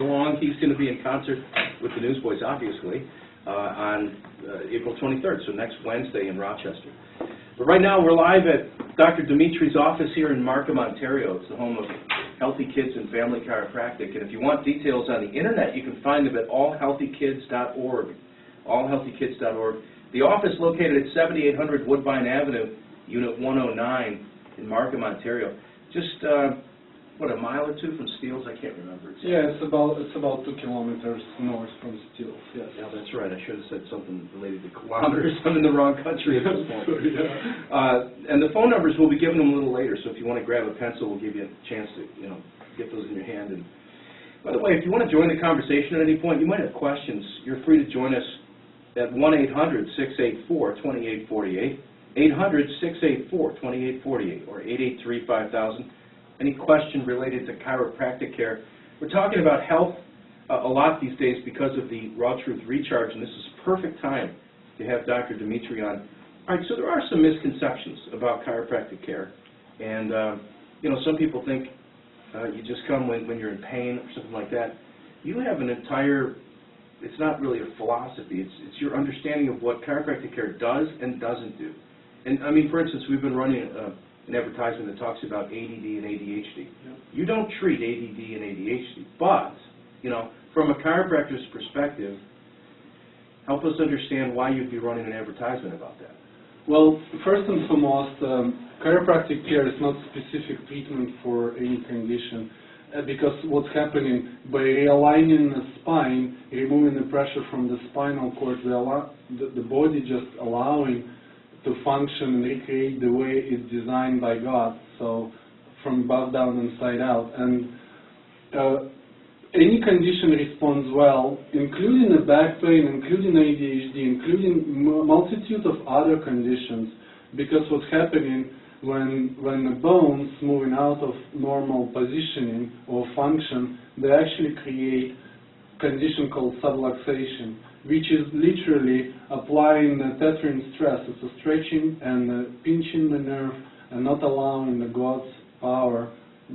Along. He's going to be in concert with the Newsboys, obviously, on April 23rd, so next Wednesday in Rochester. But right now, we're live at Dr. Dimitri's office here in Markham, Ontario. It's the home of Healthy Kids and Family Chiropractic. And if you want details on the internet, you can find them at allhealthykids.org. Allhealthykids.org. The office located at 7800 Woodbine Avenue, Unit 109 in Markham, Ontario. Just what, a mile or two from Steeles? I can't remember exactly. Yeah, it's about 2 kilometers north from Steeles. Yes. Yeah, that's right. I should have said something related to kilometers. I'm in the wrong country at this point. And the phone numbers will be given them a little later. So if you want to grab a pencil, we'll give you a chance to, get those in your hand. And by the way, if you want to join the conversation at any point, you might have questions. You're free to join us at 1-800-684-2848, 800-684-2848, or 883-5000. Any question related to chiropractic care. We're talking about health a lot these days because of the Raw Truth Recharge, and this is a perfect time to have Dr. Dimitri on. All right, so there are some misconceptions about chiropractic care, and some people think you just come when you're in pain or something like that. You have an entire, it's not really a philosophy, it's your understanding of what chiropractic care does and doesn't do. And I mean, for instance, we've been running an advertisement that talks about ADD and ADHD. Yep. You don't treat ADD and ADHD, but, from a chiropractor's perspective, help us understand why you'd be running an advertisement about that. Well, first and foremost, chiropractic care is not specific treatment for any condition, because what's happening, by realigning the spine, removing the pressure from the spinal cord, the body just allowing to function and recreate the way it's designed by God, so from above down and side out. And any condition responds well, including the back pain, including ADHD, including multitude of other conditions, because what's happening when the bones moving out of normal positioning or function, they actually create a condition called subluxation, which is literally applying the tethering stress. It's a stretching and pinching the nerve and not allowing the God's power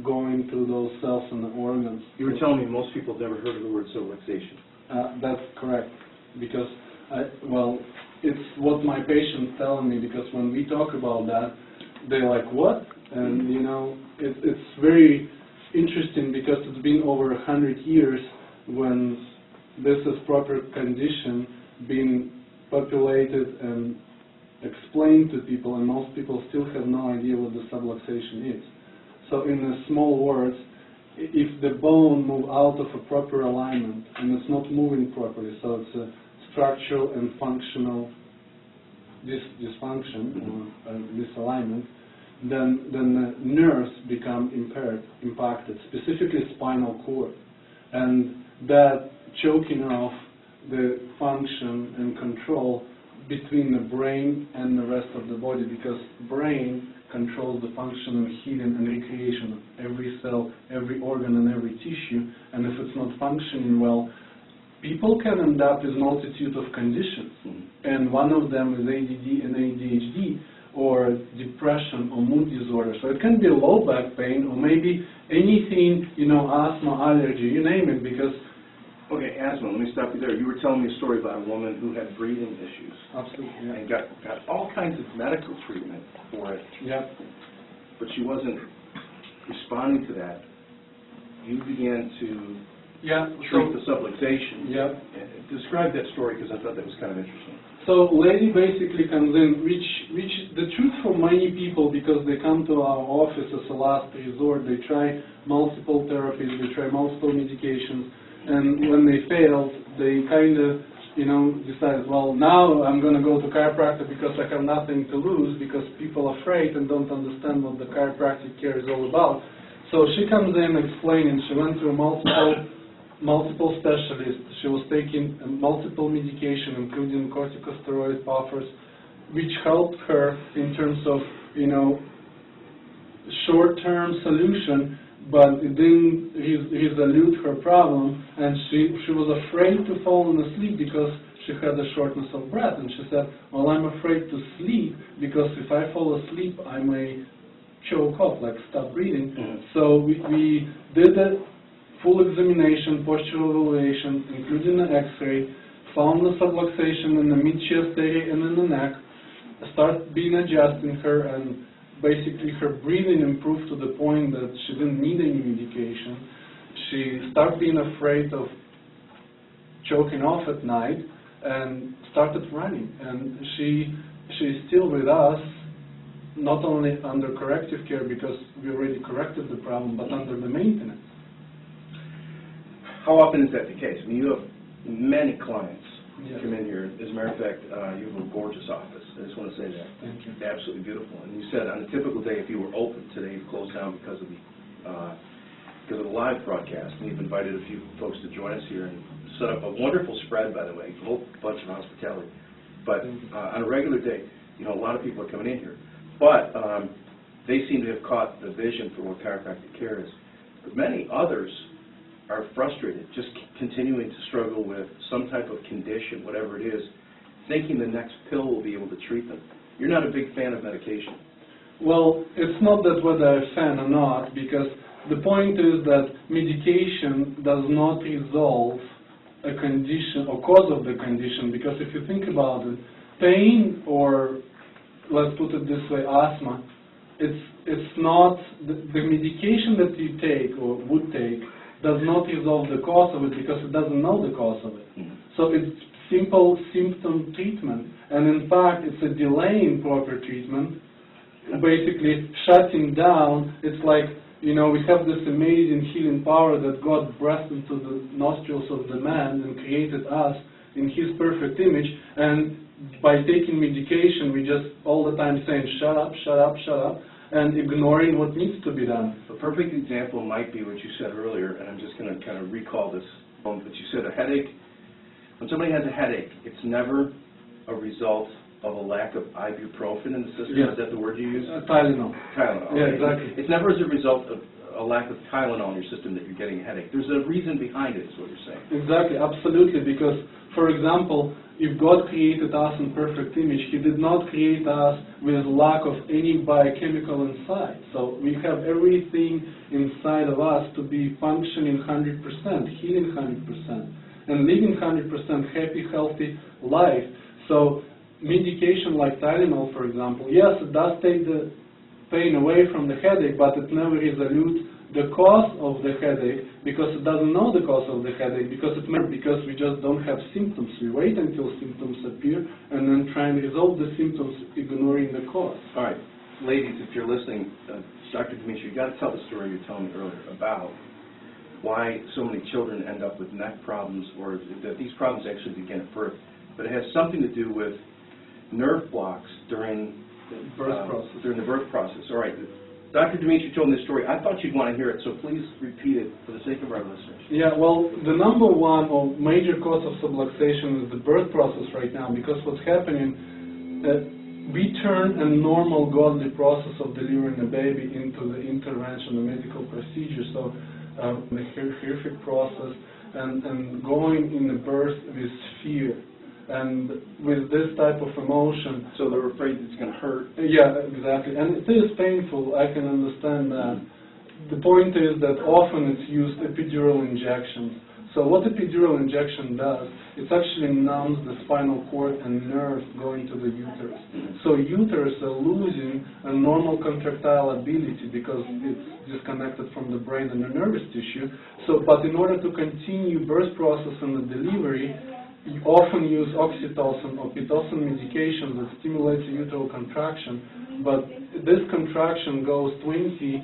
going through those cells and the organs. You were telling me most people have never heard of the word subluxation. That's correct, because, it's what my patients tell me, because when we talk about that, they're like, what? And, it's very interesting because it's been over 100 years when this is proper condition being populated and explained to people, and most people still have no idea what the subluxation is. So in the small words, if the bone move out of a proper alignment and it's not moving properly, so it's a structural and functional dysfunction or misalignment, then the nerves become impacted, specifically spinal cord, and that choking off the function and control between the brain and the rest of the body, because brain controls the function and healing and recreation of every cell, every organ and every tissue, and if it's not functioning well, people can end up with multitude of conditions, and one of them is ADD and ADHD, or depression or mood disorder. So it can be low back pain, or maybe anything, asthma, allergy, you name it, because okay, asthma, let me stop you there. You were telling me a story about a woman who had breathing issues. Absolutely, yeah. And got all kinds of medical treatment for it. Yeah. But she wasn't responding to that. You began to treat the subluxation. Yeah. Describe that story, because I thought that was kind of interesting. So lady basically comes in, which the truth for many people, because they come to our office as a last resort, they try multiple therapies, they try multiple medications, and when they failed, they kind of, decided, well, now I'm going to go to chiropractor because I have nothing to lose, because people are afraid and don't understand what the chiropractic care is all about. So she comes in explaining, she went through multiple specialists, she was taking multiple medication, including corticosteroid buffers, which helped her in terms of, short-term solution, but it didn't resolve her problem, and she was afraid to fall asleep because she had a shortness of breath, and she said, well, I'm afraid to sleep because if I fall asleep I may choke off, like stop breathing. So we did full examination, postural evaluation, including an X-ray, found the subluxation in the mid-chest area and in the neck, start being adjusting her, and basically her breathing improved to the point that she didn't need any medication. She started being afraid of choking off at night and started running. And she's still with us, not only under corrective care because we already corrected the problem, but under the maintenance. How often is that the case? I mean, you have many clients Yes. come in here. As a matter of fact, you have a gorgeous office. I just want to say that. Thank you. It's absolutely beautiful. And you said on a typical day, if you were open today, you've closed down because of the live broadcast. And you've invited a few folks to join us here and set up a wonderful spread, by the way, a whole bunch of hospitality. But on a regular day, you know, a lot of people are coming in here. But they seem to have caught the vision for what chiropractic care is. But many others are frustrated, just continuing to struggle with some type of condition, whatever it is, thinking the next pill will be able to treat them. You're not a big fan of medication. Well, it's not that whether I'm a fan or not, because the point is that medication does not resolve a condition or cause of the condition, because if you think about it, pain, or let's put it this way, asthma, it's not, the medication that you take or would take does not resolve the cause of it because it doesn't know the cause of it. So it's simple symptom treatment, and in fact it's a delay in proper treatment, basically shutting down. It's like, you know, we have this amazing healing power that God breathed into the nostrils of the man and created us in His perfect image, and by taking medication we just all the time saying shut up, shut up, shut up, and ignoring what needs to be done. A perfect example might be what you said earlier, and I'm just going to kind of recall this, but you said a headache. When somebody has a headache, it's never a result of a lack of ibuprofen in the system. Yes. Is that the word you use? Tylenol. Tylenol. Yeah, Okay. exactly. It's never as a result of a lack of Tylenol in your system that you're getting a headache. There's a reason behind it, is what you're saying. Exactly, absolutely, because, for example, if God created us in perfect image, He did not create us with lack of any biochemical inside. So we have everything inside of us to be functioning 100%, healing 100%, and living 100% happy, healthy life. So medication like Tylenol, for example, yes, it does take the pain away from the headache, but it never resolves the cause of the headache, because it doesn't know the cause of the headache, because we just don't have symptoms. We wait until symptoms appear and then try and resolve the symptoms, ignoring the cause. All right. Ladies, if you're listening, Dr. Dimitri, you've got to tell the story you were telling me earlier about why so many children end up with neck problems, or that these problems actually begin at birth. But it has something to do with nerve blocks during during the birth process. All right. Dr. Dimitri told me this story. I thought you'd want to hear it, so please repeat it for the sake of our listeners. Yeah, well, the number one or major cause of subluxation is the birth process right now, because what's happening, we turn a normal godly process of delivering a baby into the intervention, the medical procedure, so the horrific process, and going in the birth with fear. And with this type of emotion... So they're afraid it's going to hurt? Yeah, exactly. And it is painful, I can understand that. The point is that often it's used epidural injections. So what epidural injection does, it actually numbs the spinal cord and nerves going to the uterus. So uterus are losing a normal contractile ability because it's disconnected from the brain and the nervous tissue. So, but in order to continue birth process and the delivery, you often use oxytocin or pitocin medication that stimulates the uteral contraction, but this contraction goes 20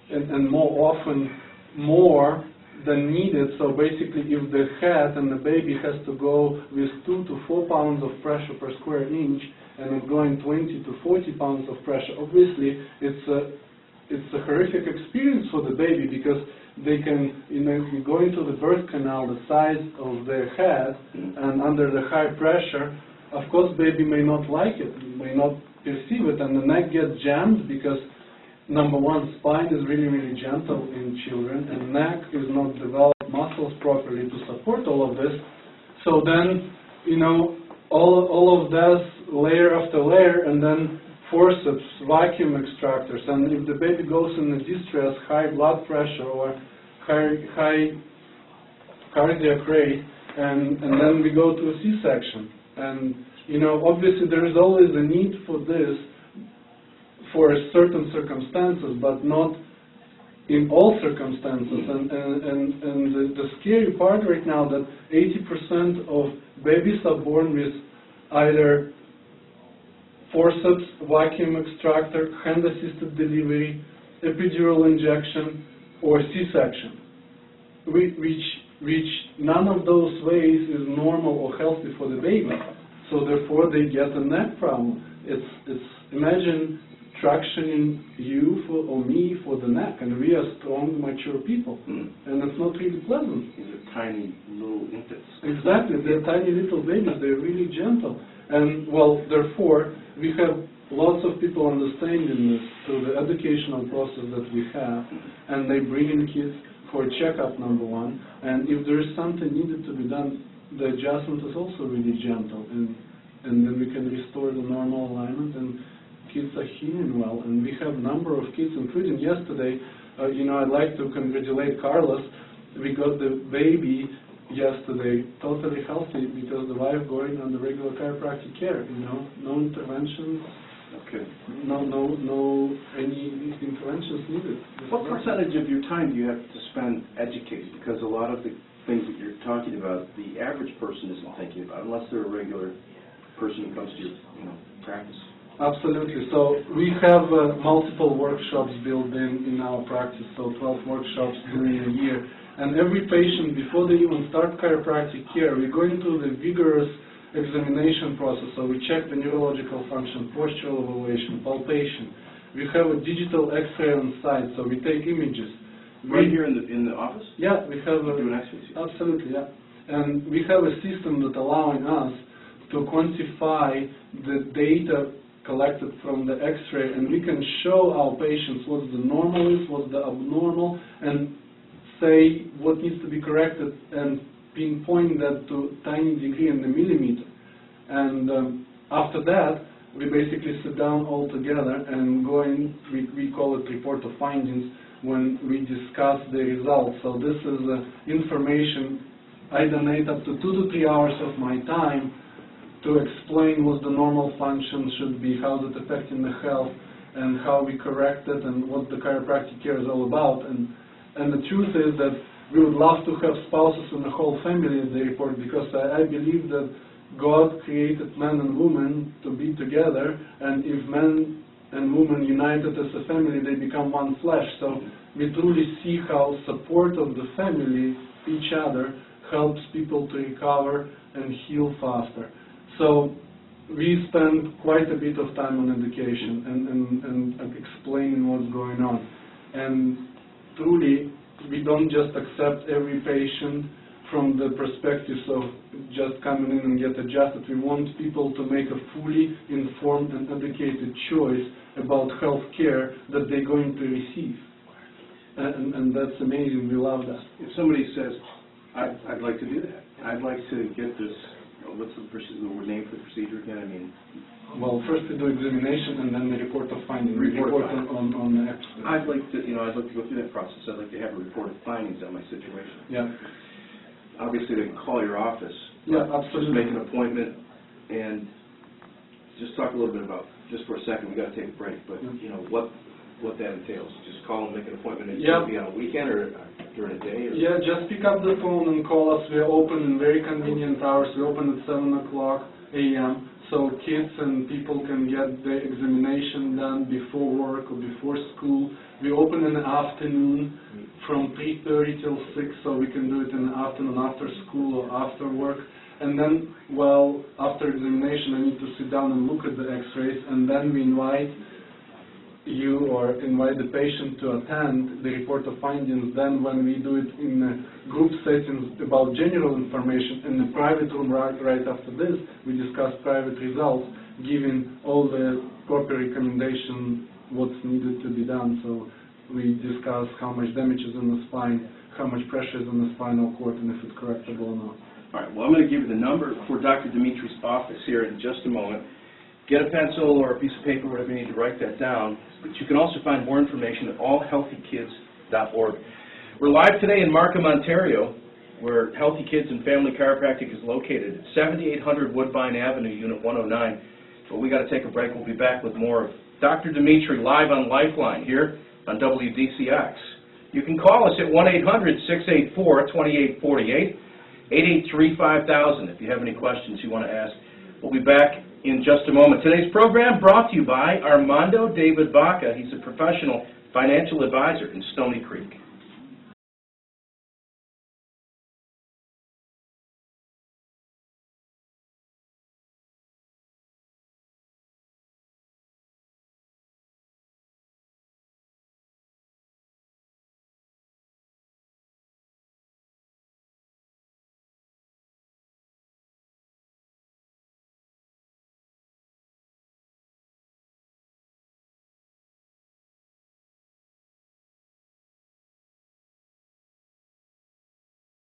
and more often more than needed. So basically, if the head and the baby has to go with 2 to 4 pounds of pressure per square inch, and it's going 20 to 40 pounds of pressure, obviously it's a horrific experience for the baby, because they can, you know, you go into the birth canal the size of their head, and under the high pressure, of course, baby may not like it, may not perceive it, and the neck gets jammed because, number one, spine is really, really gentle in children, and neck is not developed muscles properly to support all of this. So then, you know, all of this layer after layer, and then forceps, vacuum extractors, and if the baby goes in a distress, high blood pressure or high cardiac rate, and then we go to a C-section. And, you know, obviously there is always a need for this for certain circumstances, but not in all circumstances. And the scary part right now that 80% of babies are born with either forceps, vacuum extractor, hand-assisted delivery, epidural injection, or C-section, which none of those ways is normal or healthy for the baby. So therefore, they get a neck problem. It's imagine tractioning you or me for the neck, and we are strong, mature people, and it's not really pleasant. These are tiny little infants. Exactly, they're tiny little babies. They're really gentle, and well, therefore, we have lots of people understanding this through the educational process that we have, and they bring in kids for a checkup, number one, and if there is something needed to be done, the adjustment is also really gentle, and then we can restore the normal alignment, and kids are healing well. And we have a number of kids, including yesterday, you know, I'd like to congratulate Carlos. We got the baby yesterday totally healthy because the wife going on the regular chiropractic care, you know, no interventions. Okay. No any interventions needed. What percentage of your time do you have to spend educating? Because a lot of the things that you're talking about, the average person isn't thinking about, unless they're a regular person who comes to your, you know, practice. Absolutely. So we have multiple workshops built in our practice, so 12 workshops during a year. And every patient, before they even start chiropractic care, we go into the vigorous examination process. So we check the neurological function, postural evaluation, palpation. We have a digital X-ray on site, so we take images. Right here in the office? Yeah, we have You do an X-ray? absolutely, yeah. And we have a system that allowing us to quantify the data collected from the X-ray, and we can show our patients what the normal is, what's the abnormal, and say what needs to be corrected, and pinpoint that to tiny degree in the millimeter. And after that, we basically sit down all together and go in, we call it report of findings, when we discuss the results. So this is information. I donate up to 2 to 3 hours of my time to explain what the normal function should be, how it's affecting the health, and how we correct it, and what the chiropractic care is all about. And the truth is that we would love to have spouses and the whole family in the report, because I believe that God created man and woman to be together, and if man and woman united as a family, they become one flesh. So we truly see how support of the family, each other, helps people to recover and heal faster. So we spend quite a bit of time on education and explaining what's going on. And truly, we don't just accept every patient from the perspectives of just coming in and get adjusted. We want people to make a fully informed and educated choice about health care that they're going to receive. And that's amazing. We love that. If somebody says, I'd like to do that, I'd like to get this, what's the name for the procedure again? I mean, well, first we do examination and then the report of findings. Report of on the X-ray. I'd like to, I'd like to go through that process. I'd like to have a report of findings on my situation. Yeah. Obviously, they can call your office. Yeah, Just absolutely. make an appointment and just talk a little bit about, just for a second, we got to take a break, but, what that entails. Just call and make an appointment. It Yeah. can be on a weekend or during a day? Or? Yeah, just pick up the phone and call us. We're open in very convenient hours. We open at 7 o'clock a.m. So kids and people can get the examination done before work or before school. We open in the afternoon from 3:30 till 6, so we can do it in the afternoon after school or after work. And then, well, after examination, I need to sit down and look at the X-rays, and then we invite you or invite the patient to attend the report of findings. Then when we do it in group settings about general information in the private room right after this, we discuss private results, giving all the proper recommendation what's needed to be done. So we discuss how much damage is in the spine, how much pressure is in the spinal cord, and if it's correctable or not. All right, well, I'm going to give you the number for Dr. Dimitri's office here in just a moment. Get a pencil or a piece of paper, whatever you need to write that down. But you can also find more information at allhealthykids.org. We're live today in Markham, Ontario, where Healthy Kids and Family Chiropractic is located at 7800 Woodbine Avenue, Unit 109. But we got to take a break. We'll be back with more of Dr. Dimitri live on Lifeline here on WDCX. You can call us at 1-800-684-2848, 883-5000 if you have any questions you want to ask. We'll be back in just a moment. Today's program brought to you by Armando David Baca. He's a professional financial advisor in Stony Creek.